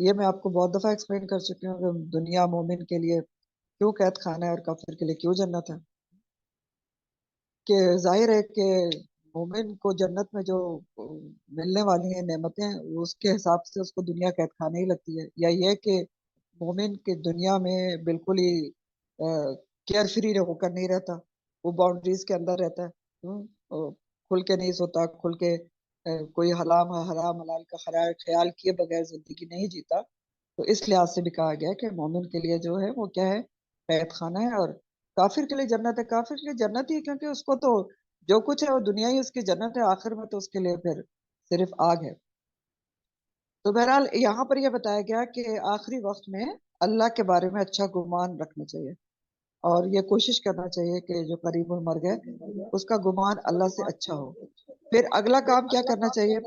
یہ میں آپ کو بہت دفعہ ایکسپلین کر چکی ہوں کہ دنیا مومن کے لیے کیوں قید خانہ ہے اور کافر کے لیے کیوں جنت ہے. کہ ظاہر ہے کہ مومن کو جنت میں جو ملنے والی ہیں نعمتیں اس کے حساب سے اس کو دنیا قید خانہ ہی لگتی ہے، یا یہ کہ مومن کے دنیا میں بالکل ہی کیئر فری ہو کر نہیں رہتا، وہ باؤنڈریز کے اندر رہتا ہے، کھل کے نہیں سوتا، کھل کے کوئی حرام حرام حلال کا خیال کیے بغیر زندگی نہیں جیتا. تو اس لحاظ سے بھی کہا گیا کہ مومن کے لیے جو ہے وہ کیا ہے، قید خانہ ہے، اور کافر کے لیے جنت ہے. کافر کے لیے جنت ہی ہے کیونکہ اس کو تو جو کچھ ہے وہ دنیا ہی اس کی جنت ہے، آخر میں تو اس کے لیے پھر صرف آگ ہے. تو بہرحال یہاں پر یہ بتایا گیا کہ آخری وقت میں اللہ کے بارے میں اچھا گمان رکھنا چاہیے اور یہ کوشش کرنا چاہیے کہ جو قریب المرگ ہے اس کا گمان اللہ سے اچھا ہو. پھر اگلا کام کیا کرنا چاہیے؟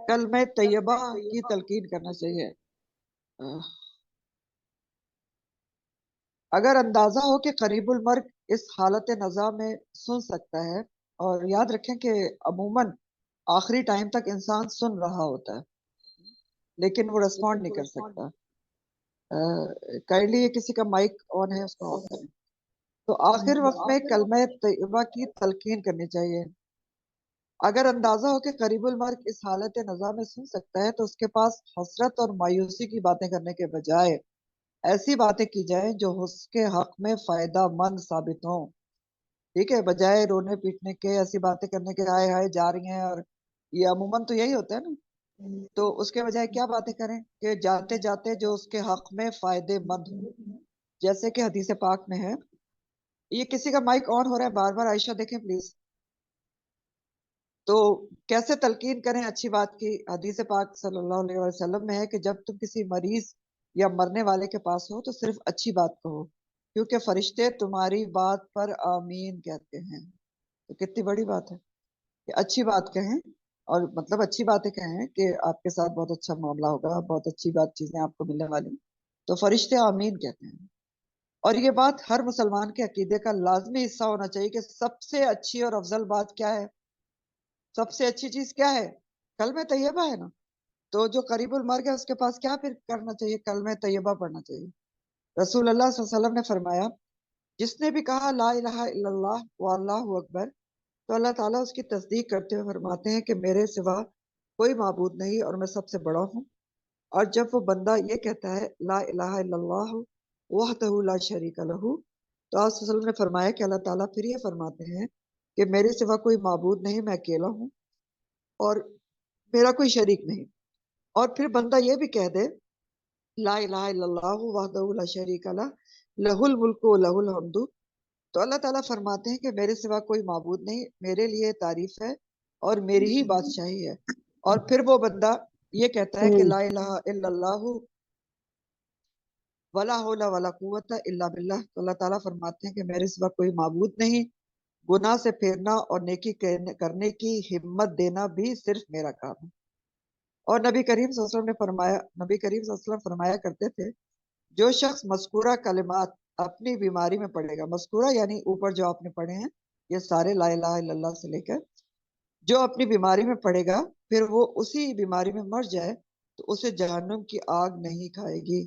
کلمہ طیبہ کی تلقین کرنا چاہیے. اگر اندازہ ہو کہ قریب المرگ اس حالت نزا میں سن سکتا ہے، اور یاد رکھیں کہ عموماً آخری ٹائم تک انسان سن رہا ہوتا ہے لیکن وہ ریسپونڈ نہیں کر سکتا. کائنڈلی یہ کسی کا مائک آن ہے اس کو آف کریں. تو آخر وقت میں کلمہ طیبہ کی تلقین کرنی چاہیے. اگر اندازہ ہو کہ قریب المرگ اس حالت نزا میں سن سکتا ہے تو اس کے پاس حسرت اور مایوسی کی باتیں کرنے کے بجائے ایسی باتیں کی جائیں جو اس کے حق میں فائدہ مند ثابت ہوں. ٹھیک ہے، بجائے رونے پیٹنے کے ایسی باتیں کرنے کے ہائے ہائے جا رہی ہیں، اور یہ عموماً تو یہی ہوتا ہے نا. تو اس کے بجائے کیا باتیں کریں کہ جاتے جاتے جو اس کے حق میں فائدے مند ہوں. جیسے کہ حدیث پاک میں ہے، یہ کسی کا مائک آن ہو رہا ہے بار بار، عائشہ دیکھیں پلیز. تو کیسے تلقین کریں اچھی بات کی؟ حدیث پاک صلی اللہ علیہ وسلم میں ہے کہ جب تم کسی مریض یا مرنے والے کے پاس ہو تو صرف اچھی بات کہو، کیونکہ فرشتے تمہاری بات پر آمین کہتے ہیں. تو کتنی بڑی بات ہے کہ اچھی بات کہیں، اور مطلب اچھی باتیں کہیں کہ آپ کے ساتھ بہت اچھا معاملہ ہوگا، بہت اچھی بات چیزیں آپ کو ملنے والی، تو فرشتے آمین کہتے ہیں. اور یہ بات ہر مسلمان کے عقیدے کا لازمی حصہ ہونا چاہیے کہ سب سے اچھی اور افضل بات کیا ہے؟ سب سے اچھی چیز کیا ہے؟ کلمہ طیبہ ہے نا. تو جو قریب المرگ ہے اس کے پاس کیا پھر کرنا چاہیے؟ کلمہ طیبہ پڑھنا چاہیے. رسول اللہ صلی اللہ علیہ وسلم نے فرمایا، جس نے بھی کہا لا الہ الا اللہ واللہ اکبر، تو اللہ تعالیٰ اس کی تصدیق کرتے ہوئے فرماتے ہیں کہ میرے سوا کوئی معبود نہیں اور میں سب سے بڑا ہوں. اور جب وہ بندہ یہ کہتا ہے لا الہ الا اللہ وحدہ لا شریک لہ، تو آپ صلی اللہ علیہ وسلم نے فرمایا کہ اللہ تعالیٰ پھر یہ فرماتے ہیں کہ میرے سوا کوئی معبود نہیں، میں اکیلا ہوں اور میرا کوئی شریک نہیں. اور پھر بندہ یہ بھی کہہ دے لا الہ الا اللہ وحدہ لا شریک لہ لہ الملک و لہ الحمد، تو اللہ تعالیٰ فرماتے ہیں کہ میرے سوا کوئی معبود نہیں، میرے لیے تعریف ہے اور میری ہی بادشاہی ہے. اور پھر وہ بندہ یہ کہتا ہے کہ لا الہ الا اللہ ولا حول ولا قوت الا باللہ، تو اللہ تعالیٰ فرماتے ہیں کہ میرے سوا کوئی معبود نہیں، گناہ سے پھیرنا اور نیکی کرنے کی ہمت دینا بھی صرف میرا کام ہے. اور نبی کریم صلی اللہ علیہ وسلم نے فرمایا، نبی کریم صلی اللہ علیہ وسلم فرمایا کرتے تھے، جو شخص مذکورہ کلمات اپنی بیماری میں پڑھے گا، مذکورہ یعنی اوپر جو آپ نے پڑھے ہیں یہ سارے لا الہ الا اللہ سے لے کر، جو اپنی بیماری میں پڑھے گا پھر وہ اسی بیماری میں مر جائے تو اسے جہنم کی آگ نہیں کھائے گی،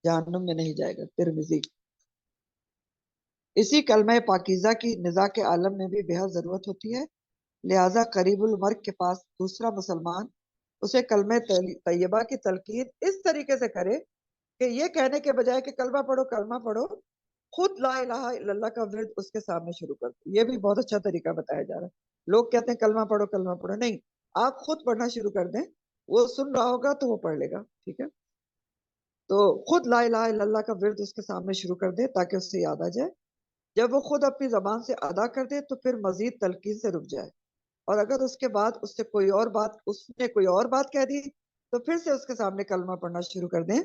جہنم میں نہیں جائے گا. ترمذی. اسی کلمہ پاکیزہ کی نزاع کے عالم میں بھی بہت ضرورت ہوتی ہے، لہٰذا قریب المرگ کے پاس دوسرا مسلمان اسے کلمہ طیبہ کی تلقین اس طریقے سے کرے کہ یہ کہنے کے بجائے کہ کلمہ پڑھو کلمہ پڑھو، خود لا الہ الا اللہ کا ورد اس کے سامنے شروع کر دو. یہ بھی بہت اچھا طریقہ بتایا جا رہا ہے. لوگ کہتے ہیں کلمہ پڑھو، نہیں، آپ خود پڑھنا شروع کر دیں، وہ سن رہا ہوگا تو وہ پڑھ لے گا. ٹھیک ہے، تو خود لا الہ الا اللہ کا ورد اس کے سامنے شروع کر دے تاکہ اس سے یاد آ جائے. جب وہ خود اپنی زبان سے ادا کر دے تو پھر مزید تلقین سے رک جائے، اور اگر اس کے بعد اس نے کوئی اور بات کہہ دی تو پھر سے اس کے سامنے کلمہ پڑھنا شروع کر دیں.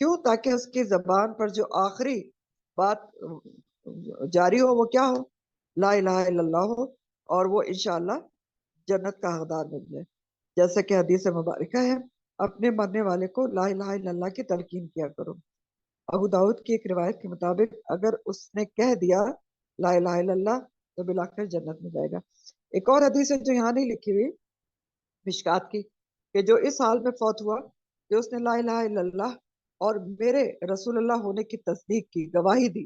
کیوں؟ تاکہ اس کی زبان پر جو آخری بات جاری ہو وہ کیا ہو؟ لا الہ الا اللہ ہو، اور وہ انشاءاللہ جنت کا حقدار بن جائے. جیسا کہ حدیث مبارکہ ہے، اپنے مرنے والے کو لا الہ الا اللہ کی تلقین کیا کرو. ابو داؤد کی ایک روایت کے مطابق اگر اس نے کہہ دیا لا الہ الا اللہ تو بلاخر جنت میں جائے گا. ایک اور حدیث ہے جو یہاں نہیں لکھی ہوئی، مشکات کی، کہ جو اس حال میں فوت ہوا کہ اس نے لا الہ الا اللہ اور میرے رسول اللہ ہونے کی تصدیق کی، گواہی دی،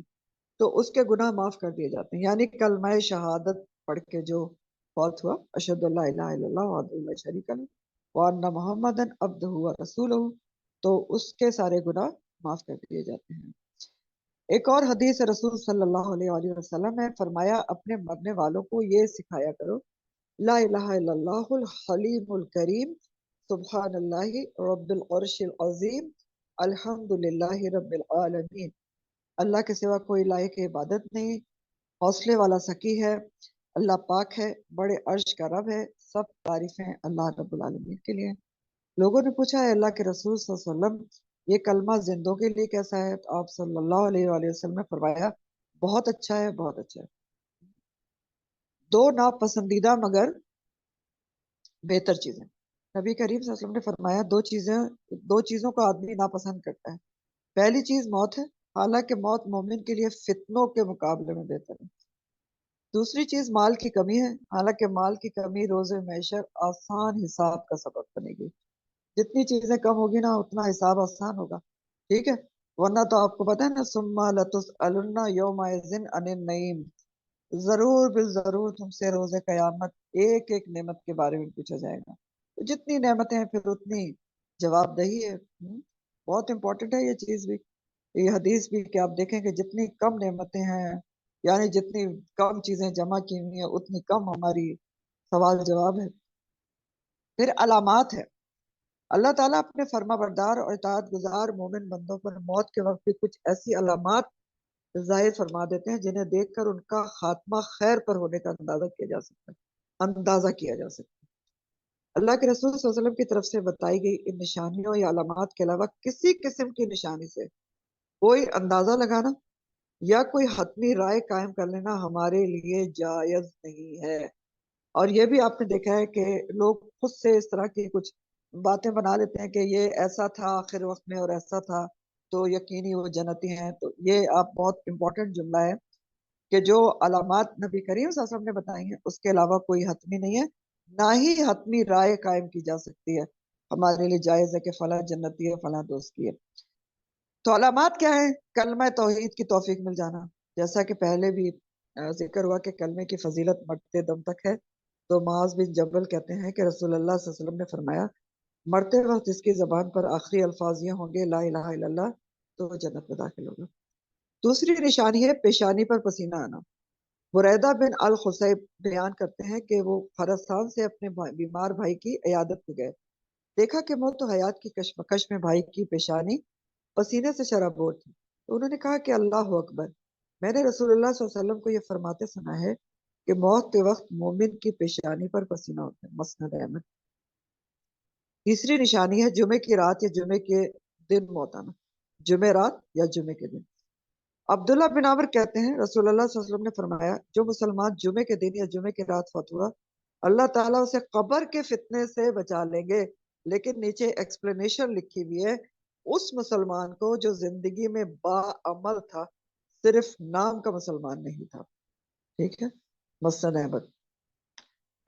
تو اس کے گناہ معاف کر دیے جاتے ہیں. یعنی کلمہ شہادت پڑھ کے جو فوت ہوا، اشہد ان لا الہ الا اللہ وحدہ لا شریک لہ وان محمدن عبدہ ورسولہ، تو اس کے سارے گناہ معاف کر دیے جاتے ہیں. ایک اور حدیث رسول صلی اللہ علیہ وآلہ وسلم نے فرمایا اپنے مرنے والوں کو یہ سکھایا کرو، لا الہ الا اللہ الحلیم الکریم، سبحان اللہ رب العرش العظیم، الحمد للہ رب العالمین. اللہ کے سوا کوئی لائق عبادت نہیں، حوصلے والا سکی ہے، اللہ پاک ہے، بڑے عرش کا رب ہے، سب تعریفیں اللہ رب العالمین کے لیے. لوگوں نے پوچھا ہے اللہ کے رسول صلی اللہ علیہ وسلم یہ کلمہ زندوں کے لیے کیسا ہے؟ تو آپ صلی اللہ علیہ وآلہ وسلم نے فرمایا بہت اچھا ہے، بہت اچھا ہے. دو ناپسندیدہ مگر بہتر چیزیں. نبی کریم صلی اللہ علیہ وسلم نے فرمایا دو چیزوں کو آدمی ناپسند کرتا ہے. پہلی چیز موت ہے، حالانکہ موت مومن کے لیے فتنوں کے مقابلے میں بہتر ہے. دوسری چیز مال کی کمی ہے، حالانکہ مال کی کمی روز محشر آسان حساب کا سبب بنے گی. جتنی چیزیں کم ہوگی نا اتنا حساب آسان ہوگا، ٹھیک ہے. ورنہ تو آپ کو پتہ ہے نا، ثم لتسألن یومئذ عن النعیم، ضرور بالضرور تم سے روز قیامت ایک ایک نعمت کے بارے میں پوچھا جائے گا. تو جتنی نعمتیں ہیں پھر اتنی جواب دہی ہے. بہت امپورٹنٹ ہے یہ چیز بھی، یہ حدیث بھی، کہ آپ دیکھیں کہ جتنی کم نعمتیں ہیں، یعنی جتنی کم چیزیں جمع کی ہوئی ہیں اتنی کم ہماری سوال جواب ہے. پھر علامات ہے. اللہ تعالیٰ اپنے فرما بردار اور اطاعت گزار مومن بندوں پر موت کے وقت بھی کچھ ایسی علامات ظاہر فرما دیتے ہیں جنہیں دیکھ کر ان کا خاتمہ خیر پر ہونے کا اندازہ کیا جا سکتا ہے. اللہ کے رسول صلی اللہ علیہ وسلم کی طرف سے بتائی گئی ان نشانیوں یا علامات کے علاوہ کسی قسم کی نشانی سے کوئی اندازہ لگانا یا کوئی حتمی رائے قائم کر لینا ہمارے لیے جائز نہیں ہے. اور یہ بھی آپ نے دیکھا ہے کہ لوگ خود سے اس طرح کی کچھ باتیں بنا لیتے ہیں کہ یہ ایسا تھا آخر وقت میں اور ایسا تھا تو یقینی وہ جنتی ہیں. تو یہ آپ بہت امپورٹنٹ جملہ ہے کہ جو علامات نبی کریم صلی اللہ علیہ وسلم نے بتائی ہیں اس کے علاوہ کوئی حتمی نہیں ہے، نہ ہی حتمی رائے قائم کی جا سکتی ہے. ہمارے لیے جائز ہے کہ فلاں جنتی ہے، فلاں دوست کی ہے. تو علامات کیا ہے؟ کلمہ توحید کی توفیق مل جانا، جیسا کہ پہلے بھی ذکر ہوا کہ کلمے کی فضیلت مرتے دم تک ہے. تو معاذ بن جبل کہتے ہیں کہ رسول اللہ صلی اللہ علیہ وسلم نے فرمایا مرتے وقت جس کی زبان پر آخری الفاظ یہ ہوں گے لا الہ الا اللہ تو وہ جنت میں داخل ہوگا. دوسری نشانی ہے پیشانی پر پسینہ آنا. بریدہ بن الخصیب بیان کرتے ہیں کہ وہ خراسان سے اپنے بیمار بھائی کی عیادت میں گئے، دیکھا کہ موت و حیات کی کشمکش میں بھائی کی پیشانی پسینے سے شرابور تھی. تو انہوں نے کہا کہ اللہ اکبر، میں نے رسول اللہ صلی اللہ علیہ وسلم کو یہ فرماتے سنا ہے کہ موت کے وقت مومن کی پیشانی پر پسینہ ہوتا ہے. مسند احمد. تیسری نشانی ہے جمعے کی رات یا جمعے کے دن موت آنا، جمعے رات یا جمعے کے دن. عبداللہ بن عمر کہتے ہیں رسول اللہ صلی اللہ علیہ وسلم نے فرمایا جو مسلمان جمعے کے دن یا جمعے کے رات فوت ہوا اللہ تعالیٰ اسے قبر کے فتنے سے بچا لیں گے. لیکن نیچے ایکسپلینیشن لکھی ہوئی ہے اس مسلمان کو جو زندگی میں با عمل تھا، صرف نام کا مسلمان نہیں تھا. ٹھیک ہے، مسند احمد.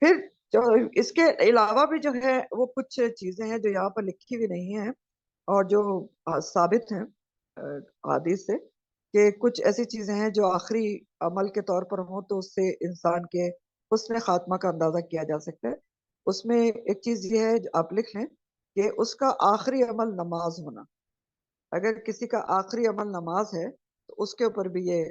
پھر جو اس کے علاوہ بھی جو ہے وہ کچھ چیزیں ہیں جو یہاں پر لکھی ہوئی نہیں ہیں اور جو ثابت ہیں حدیث سے، کہ کچھ ایسی چیزیں ہیں جو آخری عمل کے طور پر ہوں تو اس سے انسان کے حسن خاتمہ کا اندازہ کیا جا سکتا ہے. اس میں ایک چیز یہ ہے جو آپ لکھ لیں کہ اس کا آخری عمل نماز ہونا. اگر کسی کا آخری عمل نماز ہے تو اس کے اوپر بھی یہ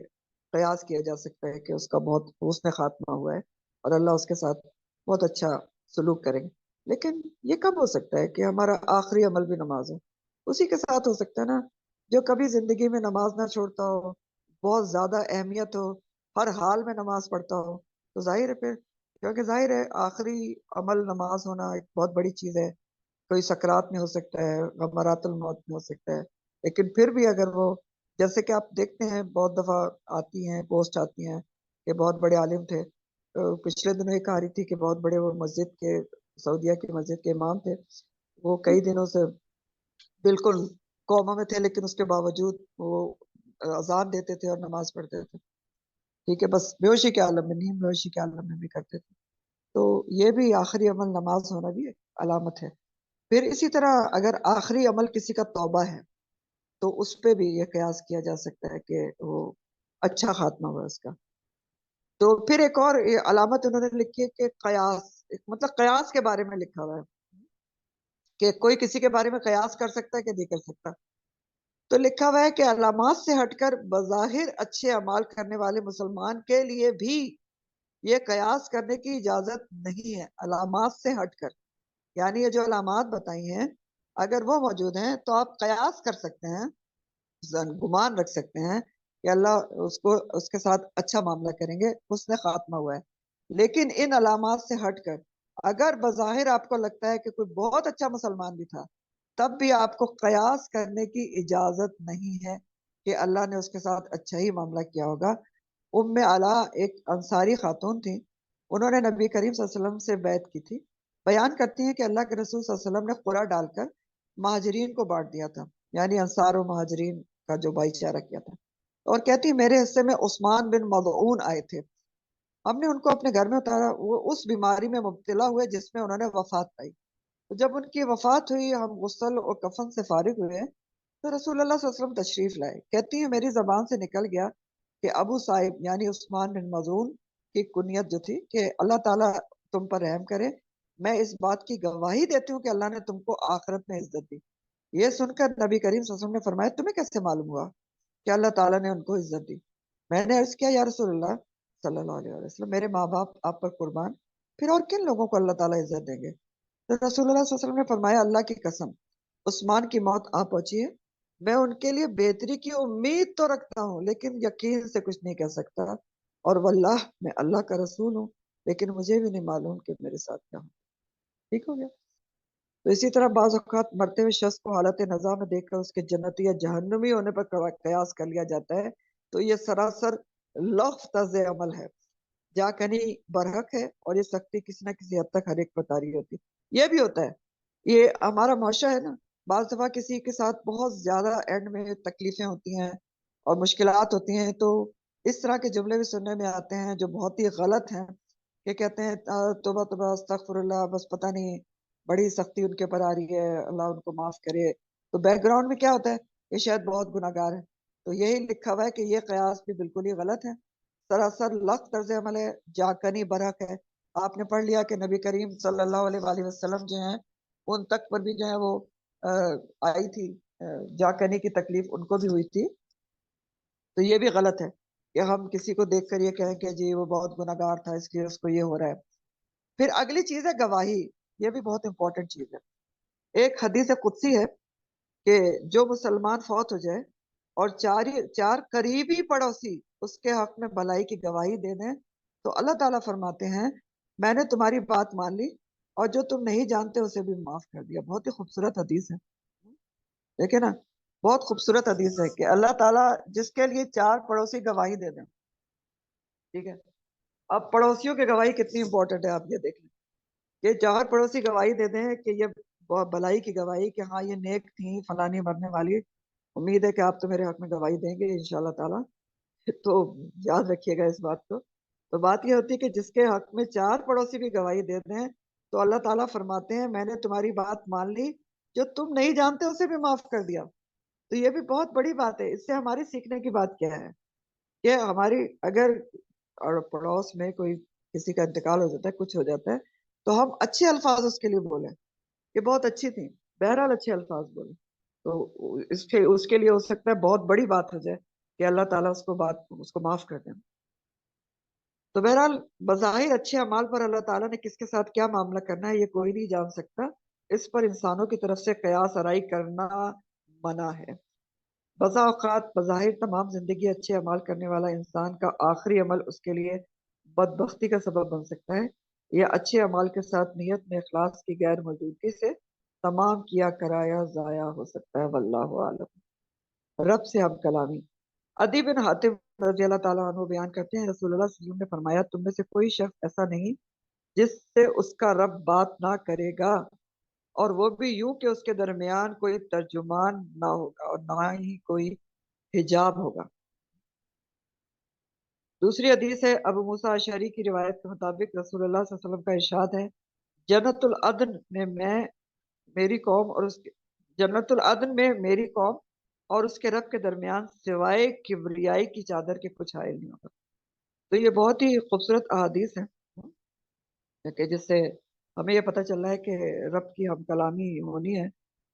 قیاس کیا جا سکتا ہے کہ اس کا بہت حسن خاتمہ ہوا ہے اور اللہ اس کے ساتھ بہت اچھا سلوک کریں گے. لیکن یہ کب ہو سکتا ہے کہ ہمارا آخری عمل بھی نماز ہو؟ اسی کے ساتھ ہو سکتا ہے نا جو کبھی زندگی میں نماز نہ چھوڑتا ہو، بہت زیادہ اہمیت ہو، ہر حال میں نماز پڑھتا ہو. تو ظاہر ہے پھر، کیونکہ ظاہر ہے آخری عمل نماز ہونا ایک بہت بڑی چیز ہے. کوئی سکرات میں ہو سکتا ہے، غمرات الموت میں ہو سکتا ہے، لیکن پھر بھی اگر وہ، جیسے کہ آپ دیکھتے ہیں بہت دفعہ آتی ہیں پوسٹ آتی ہیں کہ بہت بڑے عالم تھے، پچھلے دنوں ایک آ رہی تھی کہ بہت بڑے وہ مسجد کے، سعودیہ کی مسجد کے امام تھے، وہ کئی دنوں سے بالکل کوما میں تھے لیکن اس کے باوجود وہ اذان دیتے تھے اور نماز پڑھتے تھے. ٹھیک ہے، بس بے ہوشی کے عالم میں نہیں، بے ہوشی کے عالم میں بھی کرتے تھے. تو یہ بھی آخری عمل نماز ہونا بھی ایک علامت ہے. پھر اسی طرح اگر آخری عمل کسی کا توبہ ہے تو اس پہ بھی یہ قیاس کیا جا سکتا ہے کہ وہ اچھا خاتمہ ہوا اس کا. تو پھر ایک اور علامت انہوں نے لکھی ہے کہ قیاس، مطلب قیاس کے بارے میں لکھا ہوا ہے کہ کوئی کسی کے بارے میں قیاس کر سکتا ہے کہ نہیں کر سکتا. تو لکھا ہوا ہے کہ علامات سے ہٹ کر بظاہر اچھے اعمال کرنے والے مسلمان کے لیے بھی یہ قیاس کرنے کی اجازت نہیں ہے. علامات سے ہٹ کر، یعنی یہ جو علامات بتائی ہیں اگر وہ موجود ہیں تو آپ قیاس کر سکتے ہیں، گمان رکھ سکتے ہیں کہ اللہ اس کے ساتھ اچھا معاملہ کریں گے، حسن خاتمہ ہوا ہے. لیکن ان علامات سے ہٹ کر اگر بظاہر آپ کو لگتا ہے کہ کوئی بہت اچھا مسلمان بھی تھا، تب بھی آپ کو قیاس کرنے کی اجازت نہیں ہے کہ اللہ نے اس کے ساتھ اچھا ہی معاملہ کیا ہوگا. ام علا ایک انصاری خاتون تھی، انہوں نے نبی کریم صلی اللہ علیہ وسلم سے بیعت کی تھی. بیان کرتی ہیں کہ اللہ کے رسول صلی اللہ علیہ وسلم نے قرعہ ڈال کر مہاجرین کو بانٹ دیا تھا، یعنی انصار و مہاجرین کا جو بھائی چارہ کیا تھا. اور کہتی میرے حصے میں عثمان بن مضعون آئے تھے، ہم نے ان کو اپنے گھر میں اتارا، وہ اس بیماری میں مبتلا ہوئے جس میں انہوں نے وفات پائی. تو جب ان کی وفات ہوئی، ہم غسل اور کفن سے فارغ ہوئے تو رسول اللہ صلی اللہ علیہ وسلم تشریف لائے. کہتی ہیں میری زبان سے نکل گیا کہ ابو صاحب یعنی عثمان بن مظعون کی کنیت جو تھی کہ اللہ تعالیٰ تم پر رحم کرے، میں اس بات کی گواہی دیتی ہوں کہ اللہ نے تم کو آخرت میں عزت دی. یہ سن کر نبی کریم صلی اللہ علیہ وسلم نے فرمایا تمہیں کیسے معلوم ہوا کہ اللہ تعالیٰ نے ان کو عزت دی؟ میں نے عرض کیا یا رسول اللہ صلی اللہ علیہ وسلم، میرے ماں باپ آپ پر قربان، پھر اور کن لوگوں کو اللہ تعالیٰ عزت دیں گے؟ تو رسول اللہ صلی اللہ علیہ وسلم نے فرمایا اللہ کی قسم، عثمان کی موت آ پہنچی ہے، میں ان کے لیے بہتری کی امید تو رکھتا ہوں لیکن یقین سے کچھ نہیں کہہ سکتا، اور واللہ میں اللہ کا رسول ہوں لیکن مجھے بھی نہیں معلوم کہ میرے ساتھ کیا ہوں. ٹھیک ہو گیا. تو اسی طرح بعض اوقات مرتے ہوئے شخص کو حالت نزا میں دیکھ کر اس کے جنتی یا جہنمی ہونے پر قیاس کر لیا جاتا ہے، تو یہ سراسر لغو طرز عمل ہے، جا کنی برحق ہے، اور یہ سختی کسی نہ کسی حد تک ہر ایک پر طاری ہوتی. یہ بھی ہوتا ہے، یہ ہمارا معاشرہ ہے نا، بعض دفعہ کسی کے ساتھ بہت زیادہ اینڈ میں تکلیفیں ہوتی ہیں اور مشکلات ہوتی ہیں، تو اس طرح کے جملے بھی سننے میں آتے ہیں جو بہت ہی غلط ہیں، کہ کہتے ہیں توبہ توبہ استغفر اللہ، بس پتہ نہیں بڑی سختی ان کے پر آ رہی ہے، اللہ ان کو معاف کرے. تو بیک گراؤنڈ میں کیا ہوتا ہے؟ یہ شاید بہت گناہ گار ہے. تو یہی لکھا ہوا ہے کہ یہ قیاس بھی بالکل ہی غلط ہے، سراسر لغو طرز عمل ہے، جاکنی برحق ہے. آپ نے پڑھ لیا کہ نبی کریم صلی اللہ علیہ وآلہ وسلم جو ہیں ان تک پر بھی جو ہے وہ آئی تھی، جاکنی کی تکلیف ان کو بھی ہوئی تھی. تو یہ بھی غلط ہے کہ ہم کسی کو دیکھ کر یہ کہیں کہ جی وہ بہت گناہ گار تھا اس لیے اس کو یہ ہو رہا ہے. پھر اگلی چیز ہے گواہی، یہ بھی بہت امپورٹنٹ چیز ہے. ایک حدیث قدسی ہے کہ جو مسلمان فوت ہو جائے اور چار قریبی پڑوسی اس کے حق میں بھلائی کی گواہی دے دیں تو اللہ تعالیٰ فرماتے ہیں میں نے تمہاری بات مان لی اور جو تم نہیں جانتے اسے بھی معاف کر دیا. بہت ہی خوبصورت حدیث ہے، دیکھیں نا، بہت خوبصورت حدیث ہے کہ اللہ تعالیٰ جس کے لیے چار پڑوسی گواہی دے دیں. ٹھیک ہے، اب پڑوسیوں کی گواہی کتنی امپورٹنٹ ہے آپ یہ دیکھ لیں کہ چار پڑوسی گواہی دے دیں کہ یہ بھلائی کی گواہی کہ ہاں یہ نیک تھی فلانی مرنے والی، امید ہے کہ آپ تو میرے حق میں گواہی دیں گے انشاءاللہ تعالیٰ. تو یاد رکھیے گا اس بات کو. تو بات یہ ہوتی ہے کہ جس کے حق میں چار پڑوسی بھی گواہی دے دیں تو اللہ تعالیٰ فرماتے ہیں میں نے تمہاری بات مان لی، جو تم نہیں جانتے اسے بھی معاف کر دیا. تو یہ بھی بہت بڑی بات ہے. اس سے ہماری سیکھنے کی بات کیا ہے کہ ہماری اگر اور پڑوس میں کوئی کسی کا انتقال ہو جاتا ہے، کچھ ہو جاتا ہے، تو ہم اچھے الفاظ اس کے لیے بولیں کہ بہت اچھی تھی، بہرحال اچھے الفاظ بولیں. تو اس کے لیے ہو سکتا ہے بہت بڑی بات ہو جائے کہ اللہ تعالیٰ اس کو معاف کر دیں. تو بہرحال بظاہر اچھے اعمال پر اللہ تعالیٰ نے کس کے ساتھ کیا معاملہ کرنا ہے یہ کوئی نہیں جان سکتا، اس پر انسانوں کی طرف سے قیاس آرائی کرنا منع ہے. بسا اوقات بظاہر تمام زندگی اچھے اعمال کرنے والا انسان کا آخری عمل اس کے لیے بدبختی کا سبب بن سکتا ہے. یہ اچھے اعمال کے ساتھ نیت میں اخلاص کی غیر موجودگی سے تمام کیا کرایا ضائع ہو سکتا ہے. واللہ عالم. رب سے ہم کلامی. عدی بن حاتم رضی اللہ تعالیٰ عنہ بیان کرتے ہیں رسول اللہ صلی اللہ علیہ وسلم نے فرمایا تم میں سے کوئی شخص ایسا نہیں جس سے اس کا رب بات نہ کرے گا، اور وہ بھی یوں کہ اس کے درمیان کوئی ترجمان نہ ہوگا اور نہ ہی کوئی حجاب ہوگا. دوسری حدیث ہے ابو موسیٰ اشعری کی روایت کے مطابق رسول اللہ صلی اللہ علیہ وسلم کا ارشاد ہے جنت العدن میں میری قوم اور اس کے جنت العدن میں میری قوم اور اس کے رب کے درمیان سوائے کبریائی کی چادر کے کچھ حائل نہیں ہوگا. تو یہ بہت ہی خوبصورت احادیث ہیں کہ جس سے ہمیں یہ پتہ چل رہا ہے کہ رب کی ہم کلامی ہونی ہے.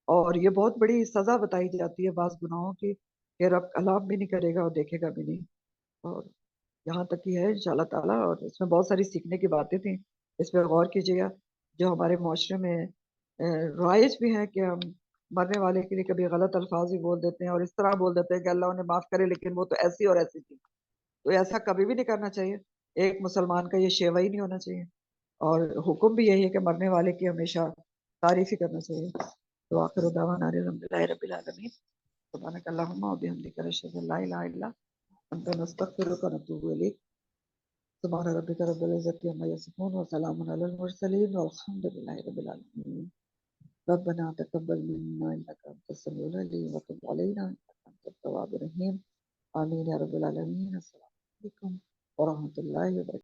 اور یہ بہت بڑی سزا بتائی جاتی ہے بعض گناہوں کی کہ رب کلام بھی نہیں کرے گا اور دیکھے گا بھی نہیں. اور یہاں تک ہی ہے انشاءاللہ تعالیٰ. اور اس میں بہت ساری سیکھنے کی باتیں تھیں, اس پہ غور کیجیے گا. جو ہمارے معاشرے میں رائج بھی ہیں کہ ہم مرنے والے کے لیے کبھی غلط الفاظ ہی بول دیتے ہیں اور اس طرح بول دیتے ہیں کہ اللہ انہیں معاف کرے لیکن وہ تو ایسی اور ایسی تھی. تو ایسا کبھی بھی نہیں کرنا چاہیے. ایک مسلمان کا یہ شیوا ہی نہیں ہونا چاہیے. اور حکم بھی یہی ہے کہ مرنے والے کی ہمیشہ تعریف ہی کرنا چاہیے. تو آخر دعوانا الحمدللہ رب العالمین. سبحانک اللہم و بحمدک اشہد ان لا الہ الا انت نستغفرک و نتوب الیک. سبحان ربک رب العزة عما یصفون وسلام علی المرسلین والحمد للہ رب العالمین. ربنا تقبل منا انك انت السميع العليم وتب علينا انك انت التواب الرحيم. آمین یا رب العالمین. السلام علیکم ورحمۃ اللہ وبرکاتہ.